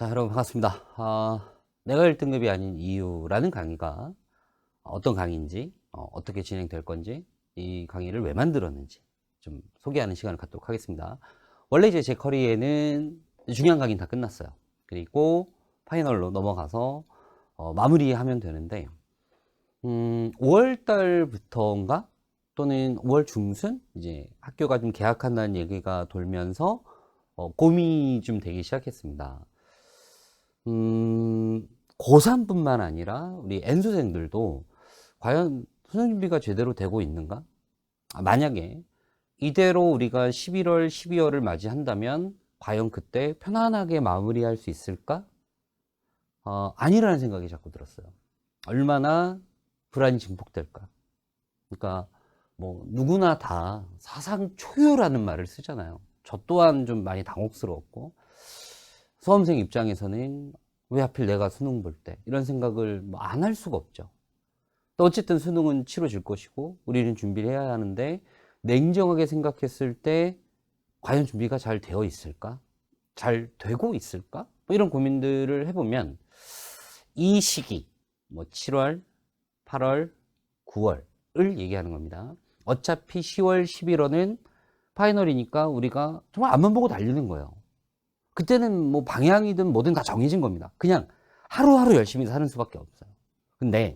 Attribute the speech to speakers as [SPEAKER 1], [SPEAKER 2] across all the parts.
[SPEAKER 1] 자, 여러분 반갑습니다. 내가 1등급이 아닌 이유라는 강의가 어떤 강의인지, 어떻게 진행될 건지, 이 강의를 왜 만들었는지 좀 소개하는 시간을 갖도록 하겠습니다. 원래 이제 제 커리에는 중요한 강의는 다 끝났어요. 그리고 파이널로 넘어가서 마무리하면 되는데 5월 달부터인가 또는 5월 중순 이제 학교가 좀 개학한다는 얘기가 돌면서 고민이 좀 되기 시작했습니다. 고3뿐만 아니라 우리 N수생들도 과연 수능 준비가 제대로 되고 있는가? 만약에 이대로 우리가 11월, 12월을 맞이한다면 과연 그때 편안하게 마무리할 수 있을까? 아니라는 생각이 자꾸 들었어요. 얼마나 불안이 증폭될까? 그러니까 뭐 누구나 다 사상 초유라는 말을 쓰잖아요. 저 또한 좀 많이 당혹스러웠고, 수험생 입장에서는 왜 하필 내가 수능 볼 때 이런 생각을 안 할 수가 없죠. 또 어쨌든 수능은 치러질 것이고 우리는 준비를 해야 하는데, 냉정하게 생각했을 때 과연 준비가 잘 되어 있을까? 잘 되고 있을까? 뭐 이런 고민들을 해보면 이 시기, 뭐 7월, 8월, 9월을 얘기하는 겁니다. 어차피 10월, 11월은 파이널이니까 우리가 정말 앞만 보고 달리는 거예요. 그때는 뭐 방향이든 뭐든 다 정해진 겁니다. 그냥 하루하루 열심히 사는 수밖에 없어요. 근데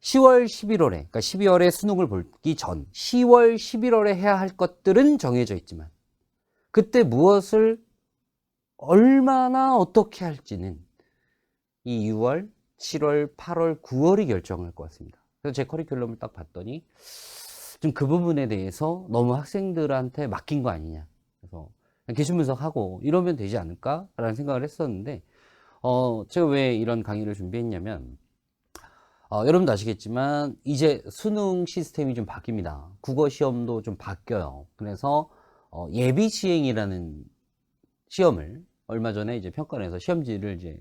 [SPEAKER 1] 10월, 11월에, 그러니까 12월에 수능을 보기 전 10월, 11월에 해야 할 것들은 정해져 있지만 그때 무엇을 얼마나 어떻게 할지는 이 6월, 7월, 8월, 9월이 결정할 것 같습니다. 그래서 제 커리큘럼을 딱 봤더니 좀 그 부분에 대해서 너무 학생들한테 맡긴 거 아니냐. 그래서 기출 분석하고 이러면 되지 않을까라는 생각을 했었는데, 제가 왜 이런 강의를 준비했냐면, 여러분도 아시겠지만 이제 수능 시스템이 좀 바뀝니다. 국어 시험도 좀 바뀌어요. 그래서 예비 시행이라는 시험을 얼마 전에 이제 평가원에서 시험지를 이제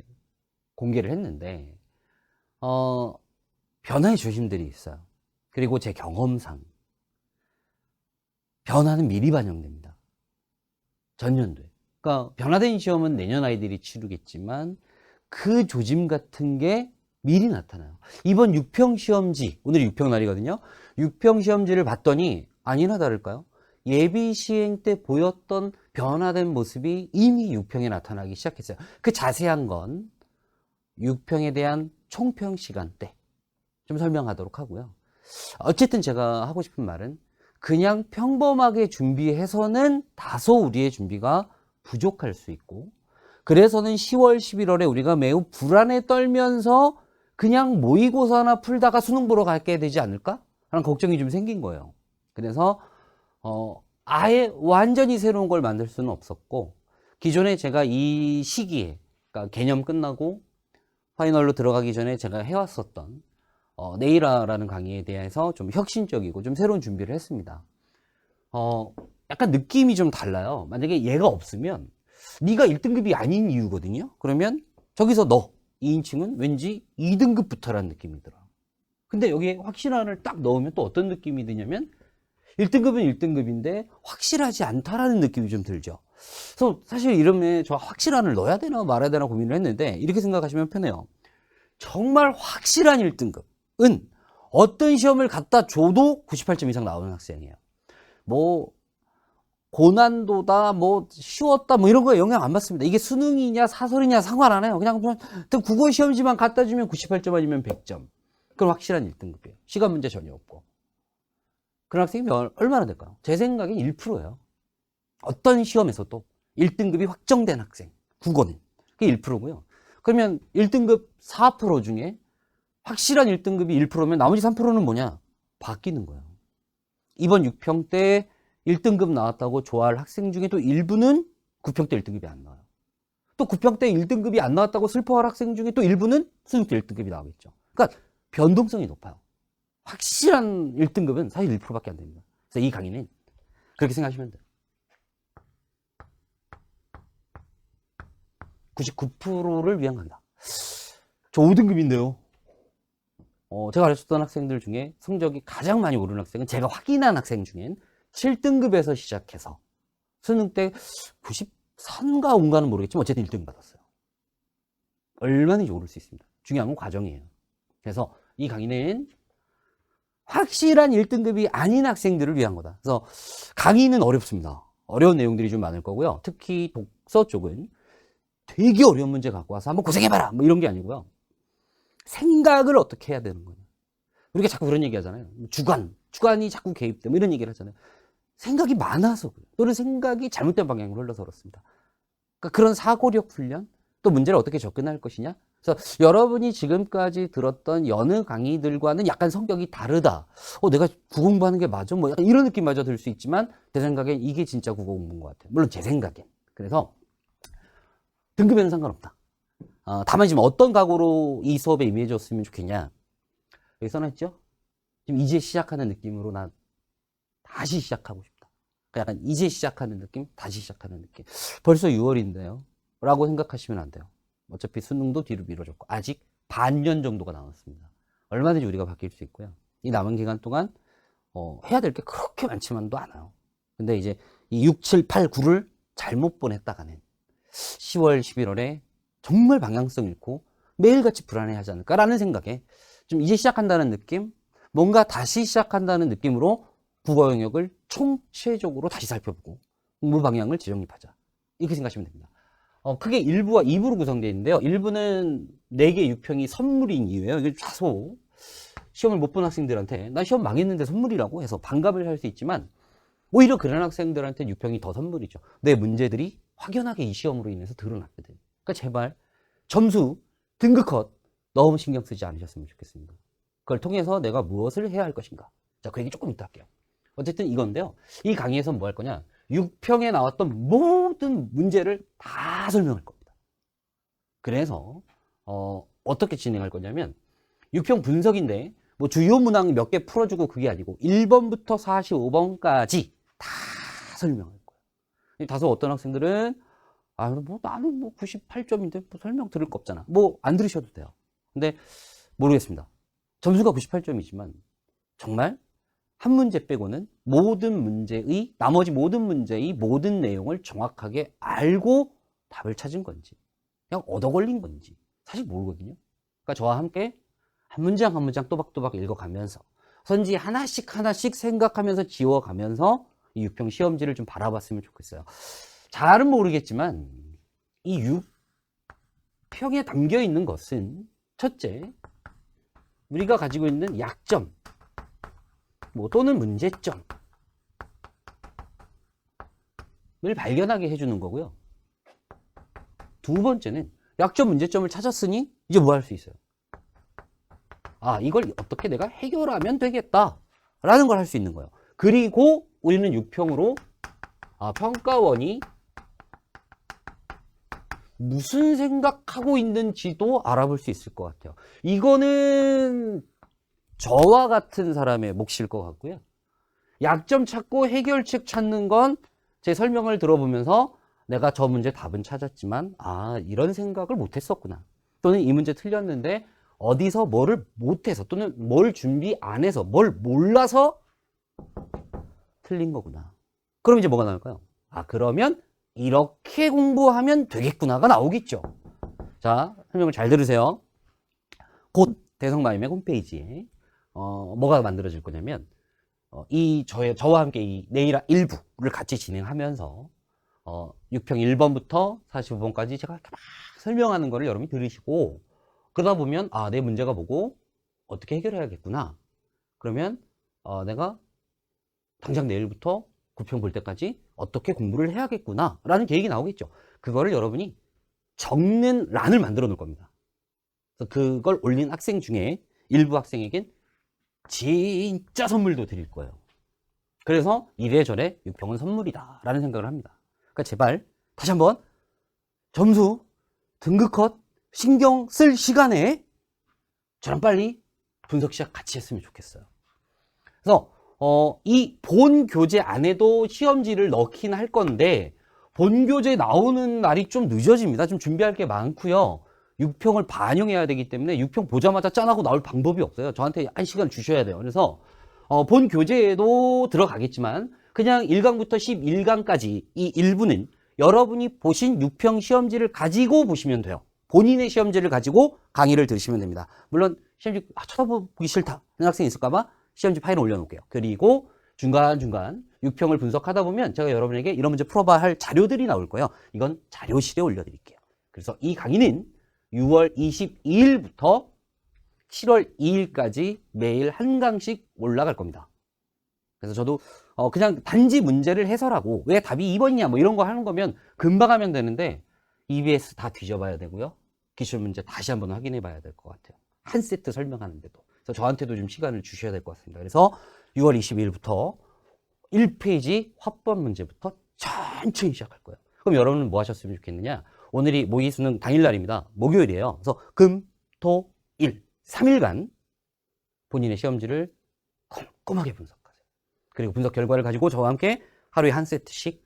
[SPEAKER 1] 공개를 했는데, 변화의 조짐들이 있어요. 그리고 제 경험상 변화는 미리 반영됩니다. 전년도에. 그러니까 변화된 시험은 내년 아이들이 치르겠지만 그 조짐 같은 게 미리 나타나요. 이번 6평 시험지, 오늘이 6평 날이거든요. 6평 시험지를 봤더니 아니나 다를까요? 예비 시행 때 보였던 변화된 모습이 이미 6평에 나타나기 시작했어요. 그 자세한 건 6평에 대한 총평 시간 때 좀 설명하도록 하고요. 어쨌든 제가 하고 싶은 말은 그냥 평범하게 준비해서는 다소 우리의 준비가 부족할 수 있고, 그래서는 10월, 11월에 우리가 매우 불안에 떨면서 그냥 모의고사나 풀다가 수능 보러 가게 되지 않을까? 라는 걱정이 좀 생긴 거예요. 그래서 아예 완전히 새로운 걸 만들 수는 없었고, 기존에 제가 이 시기에, 그러니까 개념 끝나고 파이널로 들어가기 전에 제가 해왔었던 네이라라는 강의에 대해서 좀 혁신적이고 좀 새로운 준비를 했습니다. 약간 느낌이 좀 달라요. 만약에 얘가 없으면 네가 1등급이 아닌 이유거든요. 그러면 저기서 너 2인칭은 왠지 2등급부터라는 느낌이 들어요. 근데 여기에 확실한을 딱 넣으면 또 어떤 느낌이 드냐면 1등급은 1등급인데 확실하지 않다라는 느낌이 좀 들죠. 그래서 사실 이름에 저 확실한을 넣어야 되나 말아야 되나 고민을 했는데, 이렇게 생각하시면 편해요. 정말 확실한 1등급은 어떤 시험을 갖다 줘도 98점 이상 나오는 학생이에요. 뭐 고난도다, 뭐 쉬웠다, 뭐 이런 거에 영향 안 받습니다. 이게 수능이냐 사설이냐 상관 안 해요. 그냥 국어 시험지만 갖다 주면 98점 아니면 100점. 그럼 확실한 1등급이에요. 시간 문제 전혀 없고. 그런 학생이 얼마나 될까요? 제 생각엔 1%예요. 어떤 시험에서도 1등급이 확정된 학생, 국어는 그게 1%고요. 그러면 1등급 4% 중에 확실한 1등급이 1%면 나머지 3%는 뭐냐? 바뀌는 거예요. 이번 6평 때 1등급 나왔다고 좋아할 학생 중에 또 일부는 9평 때 1등급이 안 나와요. 또 9평 때 1등급이 안 나왔다고 슬퍼할 학생 중에 또 일부는 수능 때 1등급이 나오겠죠. 그러니까 변동성이 높아요. 확실한 1등급은 사실 1%밖에 안 됩니다. 그래서 이 강의는 그렇게 생각하시면 돼요. 99%를 위한 강의다. 저 5등급인데요. 제가 가르쳤던 학생들 중에 성적이 가장 많이 오른 학생은, 제가 확인한 학생 중엔 7등급에서 시작해서 수능 때 93가 5가는 모르겠지만 어쨌든 1등 받았어요. 얼마든지 오를 수 있습니다. 중요한 건 과정이에요. 그래서 이 강의는 확실한 1등급이 아닌 학생들을 위한 거다. 그래서 강의는 어렵습니다. 어려운 내용들이 좀 많을 거고요. 특히 독서 쪽은 되게 어려운 문제 갖고 와서 한번 고생해봐라 뭐 이런 게 아니고요. 생각을 어떻게 해야 되는 거냐. 우리가 자꾸 그런 얘기 하잖아요. 주관이 자꾸 개입돼 뭐 이런 얘기를 하잖아요. 생각이 많아서 그래요. 또는 생각이 잘못된 방향으로 흘러서 그렇습니다. 그러니까 그런 사고력 훈련, 또 문제를 어떻게 접근할 것이냐. 그래서 여러분이 지금까지 들었던 여느 강의들과는 약간 성격이 다르다. 내가 국어 공부하는 게 맞아? 뭐 약간 이런 느낌마저 들 수 있지만 제 생각엔 이게 진짜 국어 공부인 것 같아요. 물론 제 생각엔. 그래서 등급에는 상관없다. 다만 지금 어떤 각오로 이 수업에 임해줬으면 좋겠냐. 여기 써놨죠? 지금 이제 시작하는 느낌으로 나 다시 시작하고 싶다. 약간 이제 시작하는 느낌, 다시 시작하는 느낌. 벌써 6월인데요. 라고 생각하시면 안 돼요. 어차피 수능도 뒤로 미뤄졌고 아직 반년 정도가 남았습니다. 얼마든지 우리가 바뀔 수 있고요. 이 남은 기간 동안 해야 될 게 그렇게 많지만도 않아요. 근데 이제 이 6, 7, 8, 9를 잘못 보냈다가는 10월, 11월에 정말 방향성 잃고 매일같이 불안해하지 않을까라는 생각에 좀 이제 시작한다는 느낌, 뭔가 다시 시작한다는 느낌으로 국어 영역을 총체적으로 다시 살펴보고 공부 방향을 재정립하자. 이렇게 생각하시면 됩니다. 크게 1부와 2부로 구성되어 있는데요. 1부는 4개 6평이 선물인 이유예요. 이게 다소 시험을 못 본 학생들한테 나 시험 망했는데 선물이라고 해서 반갑을 할 수 있지만 오히려 그런 학생들한테 6평이 더 선물이죠. 내 문제들이 확연하게 이 시험으로 인해서 드러났거든. 그러니까 제발 점수, 등급 컷 너무 신경 쓰지 않으셨으면 좋겠습니다. 그걸 통해서 내가 무엇을 해야 할 것인가. 자, 그 얘기 조금 이따 할게요. 어쨌든 이건데요. 이 강의에서 뭐 할 거냐. 6평에 나왔던 모든 문제를 다 설명할 겁니다. 그래서 어떻게 진행할 거냐면 6평 분석인데 뭐 주요 문항 몇 개 풀어주고 그게 아니고 1번부터 45번까지 다 설명할 거예요. 다소 어떤 학생들은 나는 뭐 98점인데 뭐 설명 들을 거 없잖아. 뭐 안 들으셔도 돼요. 근데 모르겠습니다. 점수가 98점이지만 정말 한 문제 빼고는 나머지 모든 문제의 모든 내용을 정확하게 알고 답을 찾은 건지 그냥 얻어 걸린 건지 사실 모르거든요. 그러니까 저와 함께 한 문장 한 문장 또박또박 읽어가면서 선지 하나씩 생각하면서 지워가면서 이 6평 시험지를 좀 바라봤으면 좋겠어요. 잘은 모르겠지만 이 6평에 담겨 있는 것은 첫째, 우리가 가지고 있는 약점 또는 문제점을 발견하게 해주는 거고요. 두 번째는 약점, 문제점을 찾았으니 이제 뭐 할 수 있어요? 이걸 어떻게 내가 해결하면 되겠다 라는 걸 할 수 있는 거예요. 그리고 우리는 6평으로 평가원이 무슨 생각하고 있는지도 알아볼 수 있을 것 같아요. 이거는 저와 같은 사람의 몫일 것 같고요. 약점 찾고 해결책 찾는 건 제 설명을 들어보면서 내가 저 문제 답은 찾았지만 이런 생각을 못했었구나. 또는 이 문제 틀렸는데 어디서 뭐를 못해서 또는 뭘 준비 안 해서 뭘 몰라서 틀린 거구나. 그럼 이제 뭐가 나올까요? 그러면 이렇게 공부하면 되겠구나가 나오겠죠. 자, 설명을 잘 들으세요. 곧 대성마임의 홈페이지에 뭐가 만들어질 거냐면 저와 함께 이 내일 1부를 같이 진행하면서 6평 1번부터 45번까지 제가 이렇게 막 설명하는 거를 여러분이 들으시고 그러다 보면 내 문제가 뭐고 어떻게 해결해야겠구나. 그러면 내가 당장 내일부터 9평 볼 때까지 어떻게 공부를 해야겠구나 라는 계획이 나오겠죠. 그거를 여러분이 적는 란을 만들어 놓을 겁니다. 그래서 그걸 올린 학생 중에 일부 학생에겐 진짜 선물도 드릴 거예요. 그래서 이래저래 6평은 선물이다 라는 생각을 합니다. 그러니까 제발 다시 한번 점수, 등급 컷 신경 쓸 시간에 저랑 빨리 분석 시작 같이 했으면 좋겠어요. 그래서 이 본 교재 안에도 시험지를 넣긴 할 건데 본 교재 나오는 날이 좀 늦어집니다. 좀 준비할 게 많고요. 6평을 반영해야 되기 때문에 6평 보자마자 짠하고 나올 방법이 없어요. 저한테 1시간 주셔야 돼요. 그래서 본 교재에도 들어가겠지만 그냥 1강부터 11강까지 이 일부는 여러분이 보신 6평 시험지를 가지고 보시면 돼요. 본인의 시험지를 가지고 강의를 들으시면 됩니다. 물론 시험지 쳐다보기 싫다 하는 학생이 있을까봐 시험지 파일을 올려놓을게요. 그리고 중간중간 유평을 분석하다 보면 제가 여러분에게 이런 문제 풀어봐 할 자료들이 나올 거예요. 이건 자료실에 올려드릴게요. 그래서 이 강의는 6월 22일부터 7월 2일까지 매일 한 강씩 올라갈 겁니다. 그래서 저도 그냥 단지 문제를 해설하고 왜 답이 2번이냐 뭐 이런 거 하는 거면 금방 하면 되는데 EBS 다 뒤져봐야 되고요. 기출 문제 다시 한번 확인해 봐야 될 것 같아요. 한 세트 설명하는데도. 그래서 저한테도 좀 시간을 주셔야 될 것 같습니다. 그래서 6월 22일부터 1페이지 화법 문제부터 천천히 시작할 거예요. 그럼 여러분은 뭐 하셨으면 좋겠느냐? 오늘이 모의 수능 당일날입니다. 목요일이에요. 그래서 금, 토, 일 3일간 본인의 시험지를 꼼꼼하게 분석하세요. 그리고 분석 결과를 가지고 저와 함께 하루에 한 세트씩,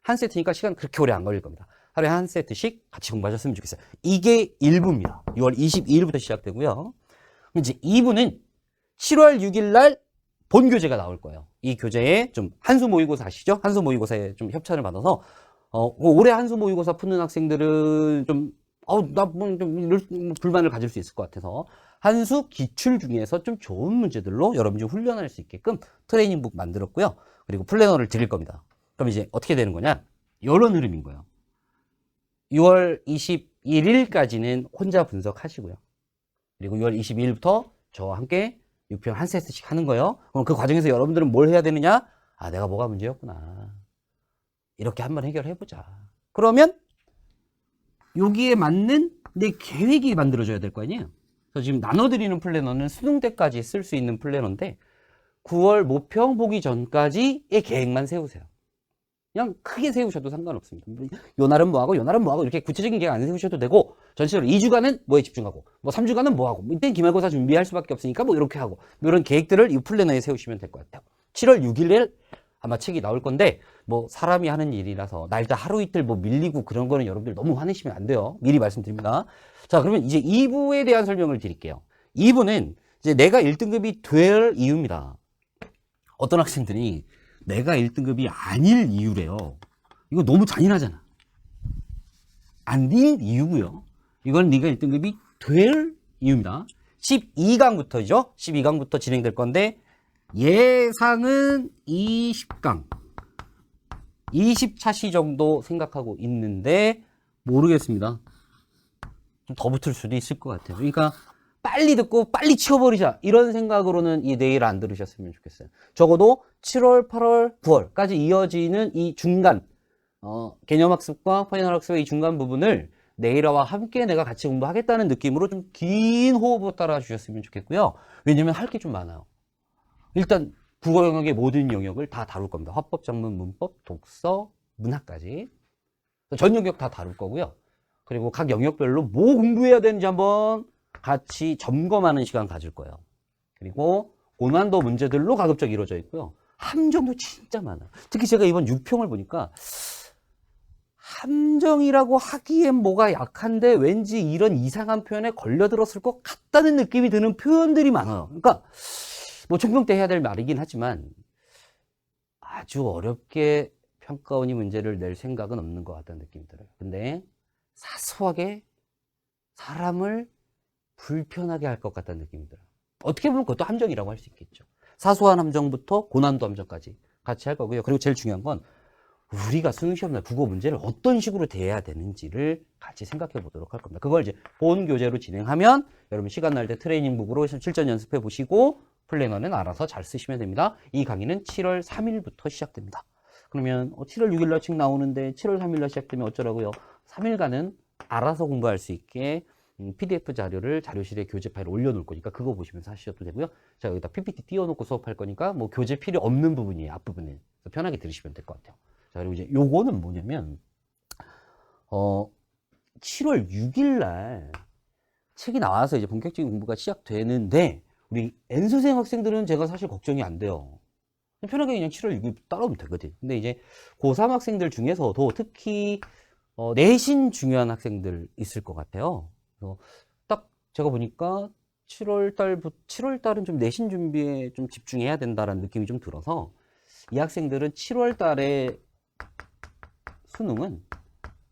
[SPEAKER 1] 한 세트니까 시간 그렇게 오래 안 걸릴 겁니다. 하루에 한 세트씩 같이 공부하셨으면 좋겠어요. 이게 1부입니다. 6월 22일부터 시작되고요. 이제 2부는 7월 6일 날 본 교재가 나올 거예요. 이 교재에 좀 한수 모의고사 아시죠? 한수 모의고사에 좀 협찬을 받아서 올해 한수 모의고사 푸는 학생들은 좀 좀 불만을 가질 수 있을 것 같아서 한수 기출 중에서 좀 좋은 문제들로 여러분이 좀 훈련할 수 있게끔 트레이닝북 만들었고요. 그리고 플래너를 드릴 겁니다. 그럼 이제 어떻게 되는 거냐? 이런 흐름인 거예요. 6월 21일까지는 혼자 분석하시고요. 그리고 6월 22일부터 저와 함께 6평 한 세트씩 하는 거예요. 그럼 그 과정에서 여러분들은 뭘 해야 되느냐? 아, 내가 뭐가 문제였구나. 이렇게 한번 해결해보자. 그러면 여기에 맞는 내 계획이 만들어져야 될 거 아니에요? 그래서 지금 나눠드리는 플래너는 수능 때까지 쓸 수 있는 플래너인데 9월 모평 보기 전까지의 계획만 세우세요. 그냥 크게 세우셔도 상관없습니다. 요 날은 뭐하고 요 날은 뭐하고 이렇게 구체적인 계획 안 세우셔도 되고 전체적으로 2주간은 뭐에 집중하고 뭐 3주간은 뭐하고 이때 기말고사 준비할 수밖에 없으니까 뭐 이렇게 하고 이런 계획들을 이 플래너에 세우시면 될 것 같아요. 7월 6일에 아마 책이 나올 건데 뭐 사람이 하는 일이라서 날짜 하루 이틀 뭐 밀리고 그런 거는 여러분들 너무 화내시면 안 돼요. 미리 말씀드립니다. 자, 그러면 이제 2부에 대한 설명을 드릴게요. 2부는 이제 내가 1등급이 될 이유입니다. 어떤 학생들이 내가 1등급이 아닐 이유래요. 이거 너무 잔인하잖아. 아닐 이유고요. 이건 네가 1등급이 될 이유입니다. 12강부터죠. 12강부터 진행될 건데 예상은 20강 20차시 정도 생각하고 있는데 모르겠습니다. 좀 더 붙을 수도 있을 것 같아요. 그러니까 빨리 듣고 빨리 치워버리자 이런 생각으로는 이 내일 안 들으셨으면 좋겠어요. 적어도 7월, 8월, 9월까지 이어지는 이 중간 개념학습과 파이널학습의 이 중간 부분을 내일화와 함께 내가 같이 공부하겠다는 느낌으로 좀 긴 호흡으로 따라 주셨으면 좋겠고요. 왜냐면 할 게 좀 많아요. 일단 국어 영역의 모든 영역을 다 다룰 겁니다. 화법, 작문, 문법, 독서, 문학까지 전 영역 다 다룰 거고요. 그리고 각 영역별로 뭐 공부해야 되는지 한번 같이 점검하는 시간 가질 거예요. 그리고 고난도 문제들로 가급적 이루어져 있고요. 함정도 진짜 많아요. 특히 제가 이번 6평을 보니까 함정이라고 하기엔 뭐가 약한데 왠지 이런 이상한 표현에 걸려들었을 것 같다는 느낌이 드는 표현들이 많아요. 그러니까 뭐 총평 때 해야 될 말이긴 하지만 아주 어렵게 평가원이 문제를 낼 생각은 없는 것 같다는 느낌이 들어요. 근데 사소하게 사람을 불편하게 할 것 같다는 느낌이 들어요. 어떻게 보면 그것도 함정이라고 할 수 있겠죠. 사소한 함정부터 고난도 함정까지 같이 할 거고요. 그리고 제일 중요한 건 우리가 수능시험날 국어 문제를 어떤 식으로 대해야 되는지를 같이 생각해 보도록 할 겁니다. 그걸 이제 본 교재로 진행하면 여러분 시간 날 때 트레이닝북으로 실전 연습해 보시고 플래너는 알아서 잘 쓰시면 됩니다. 이 강의는 7월 3일부터 시작됩니다. 그러면 7월 6일 날 책 나오는데 7월 3일 날 시작되면 어쩌라고요? 3일간은 알아서 공부할 수 있게 PDF 자료를 자료실에 교재 파일을 올려놓을 거니까 그거 보시면서 하셔도 되고요. 자, 여기다 PPT 띄워놓고 수업할 거니까 뭐 교재 필요 없는 부분이에요. 앞부분은. 편하게 들으시면 될 것 같아요. 자, 그리고 이제 요거는 뭐냐면 7월 6일 날 책이 나와서 이제 본격적인 공부가 시작되는데 우리 N수생 학생들은 제가 사실 걱정이 안 돼요. 편하게 그냥 7월 6일 따라오면 되거든. 근데 이제 고3 학생들 중에서도 특히 내신 중요한 학생들 있을 것 같아요. 그래서 딱 제가 보니까 7월 달은 좀 내신 준비에 좀 집중해야 된다라는 느낌이 좀 들어서 이 학생들은 7월 달에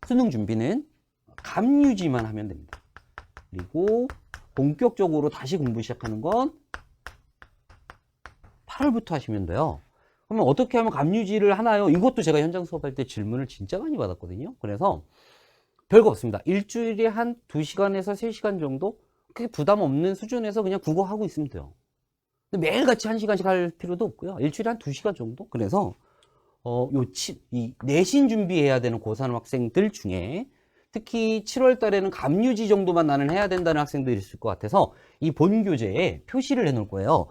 [SPEAKER 1] 수능 준비는 감 유지만 하면 됩니다. 그리고 본격적으로 다시 공부 시작하는 건 8월부터 하시면 돼요. 그러면 어떻게 하면 감 유지를 하나요? 이것도 제가 현장 수업할 때 질문을 진짜 많이 받았거든요. 그래서 별거 없습니다. 일주일에 한 2시간에서 3시간 정도 그게 부담 없는 수준에서 그냥 국어 하고 있으면 돼요. 근데 매일같이 1시간씩 할 필요도 없고요. 일주일에 한 2시간 정도? 그래서 이 내신 준비해야 되는 고3 학생들 중에 특히 7월 달에는 감유지 정도만 나는 해야 된다는 학생들이 있을 것 같아서 이 본교재에 표시를 해 놓을 거예요.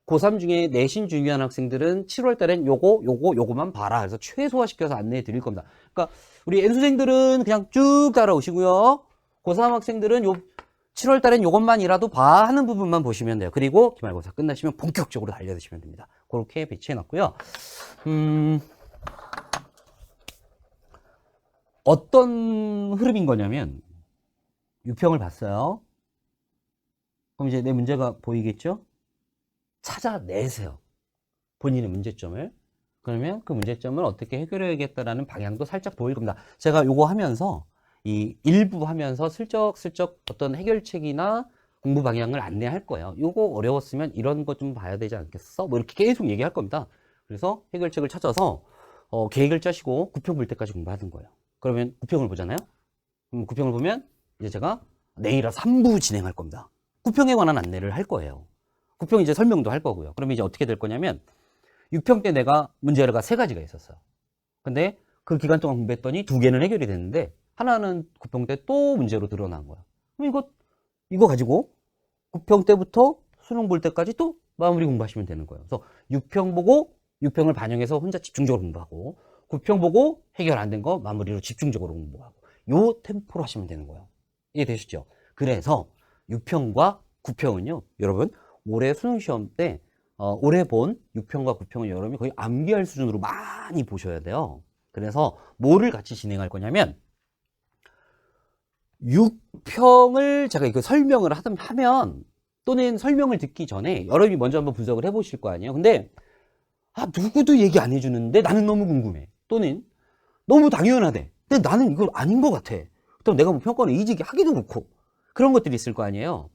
[SPEAKER 1] 고3 중에 내신 중요한 학생들은 7월 달엔 요거만 봐라. 그래서 최소화시켜서 안내해 드릴 겁니다. 그러니까 우리 N수생들은 그냥 쭉 따라오시고요. 고3 학생들은 7월 달엔 요것만이라도 봐 하는 부분만 보시면 돼요. 그리고 기말고사 끝나시면 본격적으로 달려드시면 됩니다. 그렇게 배치해 놨고요. 어떤 흐름인 거냐면 유평을 봤어요. 그럼 이제 내 문제가 보이겠죠? 찾아내세요. 본인의 문제점을. 그러면 그 문제점을 어떻게 해결해야겠다라는 방향도 살짝 보일 겁니다. 제가 요거 하면서 이 일부 하면서 슬쩍슬쩍 어떤 해결책이나 공부 방향을 안내할 거예요. 요거 어려웠으면 이런 거 좀 봐야 되지 않겠어? 뭐 이렇게 계속 얘기할 겁니다. 그래서 해결책을 찾아서 계획을 짜시고 구평 볼 때까지 공부하는 거예요. 그러면 구평을 보잖아요. 구평을 보면 이제 제가 내일 3부 진행할 겁니다. 구평에 관한 안내를 할 거예요. 구평 이제 설명도 할 거고요. 그러면 이제 어떻게 될 거냐면 6평 때 내가 문제가 3가지가 있었어요. 근데 그 기간 동안 공부했더니 2개는 해결이 됐는데 하나는 9평 때 또 문제로 드러난 거야. 그럼 이거 가지고 9평 때부터 수능 볼 때까지 또 마무리 공부하시면 되는 거예요. 그래서 6평 보고 6평을 반영해서 혼자 집중적으로 공부하고 9평 보고 해결 안 된 거 마무리로 집중적으로 공부하고 요 템포로 하시면 되는 거예요. 이해되시죠? 그래서 6평과 9평은요, 여러분 올해 수능시험 때 올해 본 6평과 9평은 여러분이 거의 암기할 수준으로 많이 보셔야 돼요. 그래서 뭐를 같이 진행할 거냐면 6평을 제가 이거 설명을 하면 또는 설명을 듣기 전에 여러분이 먼저 한번 분석을 해보실 거 아니에요. 근데 누구도 얘기 안 해주는데 나는 너무 궁금해. 또는 너무 당연하대. 근데 나는 이거 아닌 것 같아. 그럼 내가 뭐 평가를 이직이 하기도 그렇고 그런 것들이 있을 거 아니에요.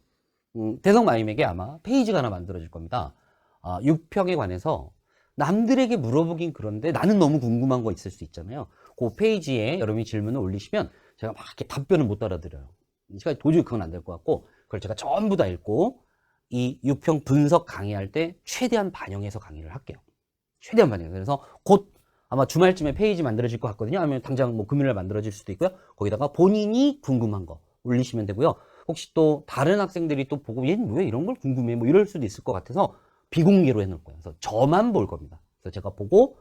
[SPEAKER 1] 대성마임에게 아마 페이지가 하나 만들어질 겁니다. 6평에 관해서 남들에게 물어보긴 그런데 나는 너무 궁금한 거 있을 수 있잖아요. 그 페이지에 여러분이 질문을 올리시면 제가 막 이렇게 답변을 못 알아들어요. 시간이 도저히 그건 안 될 것 같고 그걸 제가 전부 다 읽고 이 6평 분석 강의할 때 최대한 반영해서 강의를 할게요. 최대한 반영. 그래서 곧 아마 주말쯤에 페이지 만들어질 것 같거든요. 아니면 당장 뭐 금요일에 만들어질 수도 있고요. 거기다가 본인이 궁금한 거 올리시면 되고요. 혹시 또 다른 학생들이 또 보고 얘는 왜 이런 걸 궁금해? 뭐 이럴 수도 있을 것 같아서 비공개로 해놓을 거예요. 그래서 저만 볼 겁니다. 그래서 제가 보고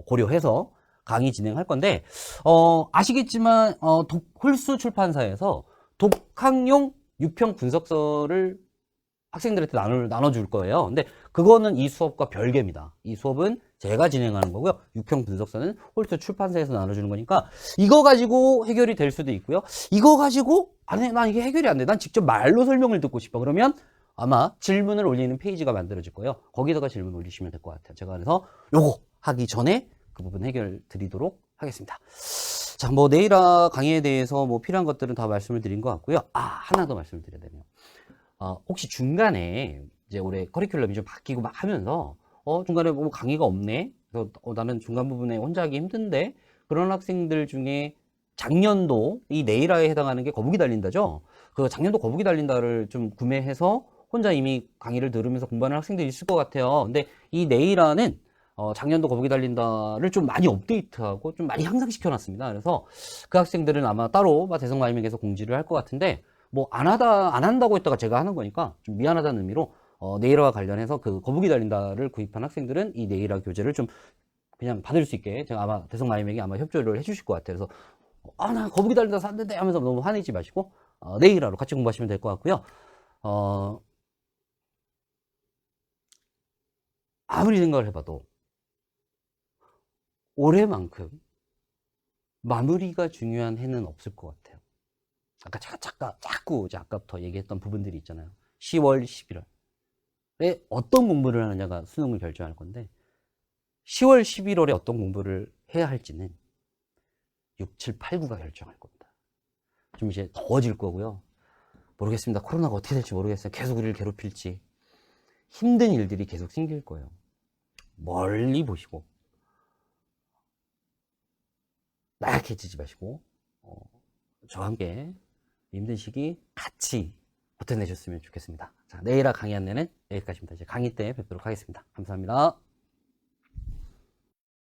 [SPEAKER 1] 고려해서 강의 진행할 건데 아시겠지만 홀수 출판사에서 독학용 6평 분석서를 학생들한테 나눠줄 거예요. 근데 그거는 이 수업과 별개입니다. 이 수업은 제가 진행하는 거고요. 6평 분석서는 홀수 출판사에서 나눠주는 거니까 이거 가지고 해결이 될 수도 있고요. 이거 가지고 난 이게 해결이 안 돼. 난 직접 말로 설명을 듣고 싶어. 그러면 아마 질문을 올리는 페이지가 만들어질 거예요. 거기다가 질문 올리시면 될 것 같아요. 제가 그래서 요거 하기 전에 그 부분 해결 드리도록 하겠습니다. 자, 뭐 네이라 강의에 대해서 뭐 필요한 것들은 다 말씀을 드린 것 같고요. 하나 더 말씀을 드려야 되네요. 혹시 중간에 이제 올해 커리큘럼이 좀 바뀌고 막 하면서 중간에 뭐 강의가 없네. 그래서 나는 중간 부분에 혼자 하기 힘든데 그런 학생들 중에 작년도 이 네이라에 해당하는 게 거북이 달린다죠. 그 작년도 거북이 달린다를 좀 구매해서 혼자 이미 강의를 들으면서 공부하는 학생들이 있을 것 같아요. 근데 이 네이라는 작년도 거북이 달린다를 좀 많이 업데이트하고 좀 많이 향상시켜 놨습니다. 그래서 그 학생들은 아마 따로 대성마이밍에서 공지를 할 것 같은데 뭐 안 한다고 했다가 제가 하는 거니까 좀 미안하다는 의미로 네이라와 관련해서 그 거북이 달린다를 구입한 학생들은 이 네이라 교재를 좀 그냥 받을 수 있게 제가 아마 대성마이밍이 아마 협조를 해주실 것 같아요. 그래서 나 거북이 달린다 샀는데 하면서 너무 화내지 마시고 네이라로 같이 공부하시면 될 것 같고요. 아무리 생각을 해봐도 올해만큼 마무리가 중요한 해는 없을 것 같아요. 아까 자꾸 아까부터 얘기했던 부분들이 있잖아요. 10월, 11월에 어떤 공부를 하느냐가 수능을 결정할 건데 10월, 11월에 어떤 공부를 해야 할지는 6, 7, 8, 9가 결정할 겁니다. 좀 이제 더워질 거고요. 모르겠습니다. 코로나가 어떻게 될지 모르겠어요. 계속 우리를 괴롭힐지. 힘든 일들이 계속 생길 거예요. 멀리 보시고 나약해지지 마시고 저와 함께 힘든 시기 같이 버텨내셨으면 좋겠습니다. 자, 내일아 강의 안내는 여기까지입니다. 이제 강의 때 뵙도록 하겠습니다. 감사합니다.